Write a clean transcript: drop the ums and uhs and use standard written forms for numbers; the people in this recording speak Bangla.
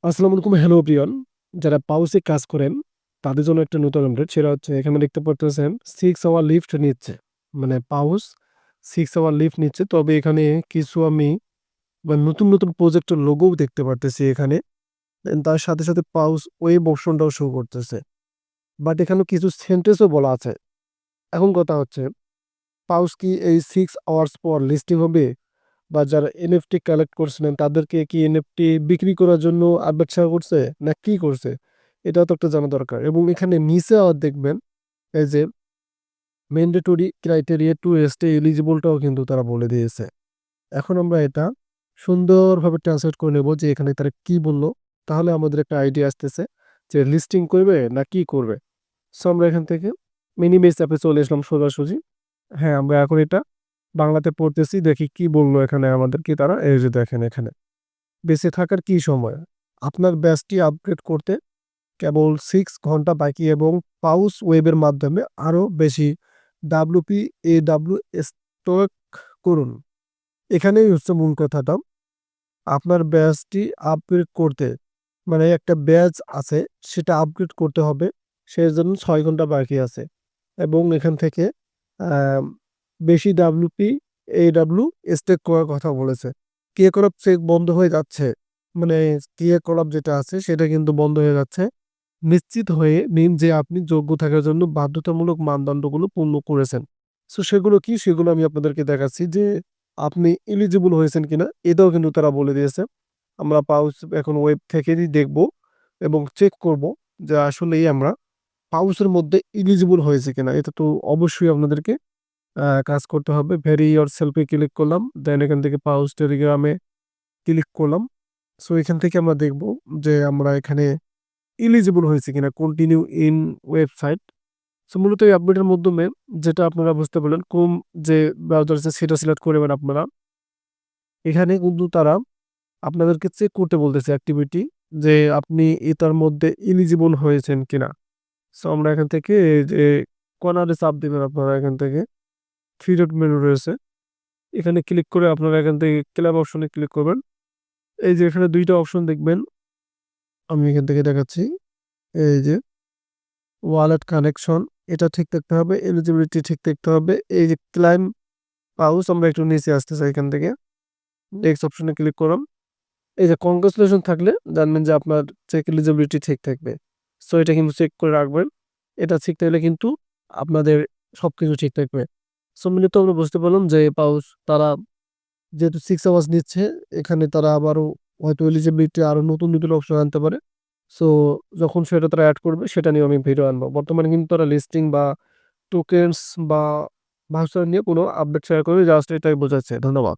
আসসালামু আলাইকুম। হ্যালো প্রিয়ন, যারা পাউসে কাজ করেন তাদের জন্য একটা নতুন আপডেট। সেটা হচ্ছে এখানে দেখতে পারতেছেন 6 আওয়ার লিফট নিচ্ছে। মানে পাউস 6 আওয়ার লিফট নিচ্ছে। তবে এখানে কিছু আমি নতুন প্রজেক্টের লোগোও দেখতে পারতেছি এখানে। তার সাথে সাথে পাউস ওয়েব অপশনটাও শো করতেছে। বাট এখানে কিছু সেন্টেন্সও বলা আছে। এখন কথা হচ্ছে পাউস কি এই 6 আওয়ার্স পর লিস্টিং হবে? বা যারা এনএফটি কালেক্ট করছিলেন তাদেরকে কি এনএফটি বিক্রি করার জন্য আপডেট শেয়ার করছে না কি করছে, এটাও তো একটা জানা দরকার। এবং এখানে নিচে আবার দেখবেন এই যে ম্যান্ডেটরি ক্রাইটেরিয়া টু স্টে এলিজিবলটাও কিন্তু তারা বলে দিয়েছে। এখন আমরা এটা সুন্দরভাবে ট্রান্সলেট করে নেব যে এখানে তারা কি বললো, তাহলে আমাদের একটা আইডিয়া আসতেছে যে লিস্টিং করবে না কি করবে। সো আমরা এখান থেকে মিনিমেস অ্যাপে চলে আসলাম সোজাসুজি। হ্যাঁ, আমরা এখন এটা বাংলাতে পড়তেছি, দেখি কি বললো এখানে আমাদেরকে তারা। এই যে দেখেন এখানে বেঁচে থাকার কি সময়, আপনার ব্যাচটি আপগ্রেড করতে কেবল 6 ঘন্টা বাকি এবং পাউস ওয়েবের মাধ্যমে আরও বেশি ডাব্লিউপি এডাব্লিউ স্টক করুন। এখানেই হচ্ছে মূল কথাটা। আপনার ব্যাচটি আপগ্রেড করতে, মানে একটা ব্যাচ আছে সেটা আপগ্রেড করতে হবে, সেই জন্য 6 ঘন্টা বাকি আছে এবং এখান থেকে আহ, বেশি ডাব্লিউপি এডাব্লিউ স্টেক করার কথা বলেছে। ক্রিয়াকলাপ চেক বন্ধ হয়ে যাচ্ছে, মানে ক্রিয়াকলাপ যেটা আছে সেটা কিন্তু বন্ধ হয়ে যাচ্ছে। নিশ্চিত হয়ে নিন যে আপনি যোগ্য থাকার জন্য বাধ্যতামূলক মানদণ্ডগুলো পূর্ণ করেছেন। সো সেগুলো কি, সেগুলো আমি আপনাদেরকে দেখাচ্ছি যে আপনি এলিজিবল হয়েছেন কিনা, এটাও কিন্তু তারা বলে দিয়েছে। আমরা পাউচ এখন ওয়েব থেকেই দেখব এবং চেক করব যে আসলেই আমরা পাউচের মধ্যে এলিজিবল হয়েছে কিনা। এটা তো অবশ্যই আপনাদেরকে কাজ করতে হবে। ভেরি ইয়োর সেলফে ক্লিক করলাম, দেন এখান থেকে পাউচ টেলিগ্রামে ক্লিক করলাম। সো এখান থেকে আমরা দেখব যে আমরা এখানে এলিজিবল হয়েছে কিনা, কন্টিনিউ ইন ওয়েবসাইট। সো মূলত এই আপডেটের মাধ্যমে যেটা আপনারা বুঝতে পারলেন, কোন যে ব্রাউজার আছে সেটা সিলেক্ট করবেন আপনারা। এখানে কিন্তু তারা আপনাদেরকে চেক করতে বলতেছে অ্যাক্টিভিটি, যে আপনি এটার মধ্যে এলিজিবল হয়েছেন কিনা। সো আমরা এখান থেকে এই যে কর্নারে চাপ দিবেন আপনারা, এখান থেকে থ্রি ডট মেনু রয়েছে, এখানে ক্লিক করে আপনারা এখান থেকে ক্লাব অপশনে ক্লিক করবেন। এই যে এখানে দুইটা অপশন দেখবেন, আমি এখান থেকে দেখাচ্ছি। এই যে ওয়ালেট কানেকশন, এটা ঠিক থাকতে হবে, এলিজিবিলিটি ঠিক থাকতে হবে। এই যে ক্লাইম পাউস, আমরা একটু নিচে আসতে চাই, এখান থেকে নেক্সট অপশনে ক্লিক করলাম। এই যে কংগ্রেচুলেশন থাকলে জানবেন যে আপনার চেক এলিজিবিলিটি ঠিক থাকবে। সো এটা কিন্তু চেক করে রাখবেন, এটা ঠিক থাকলে কিন্তু আপনাদের সবকিছু ঠিক থাকবে। সো মূলত আমরা বুঝতে পারলাম যে পাউস তারা যেহেতু 6 আওয়ার্স নিচ্ছে, এখানে তারা আবারও হয়তো এলিজিবিলিটি আরো নতুন নতুন অপশন আনতে পারে। সো যখন সেটা তারা অ্যাড করবে সেটা নিয়ে আমি ভিডিও আনবো। বর্তমানে কিন্তু তারা লিস্টিং বা টোকেন্স বা ভাউচার নিয়ে কোনো আপডেট শেয়ার করে, জাস্ট এটাই বোঝাচ্ছে। ধন্যবাদ।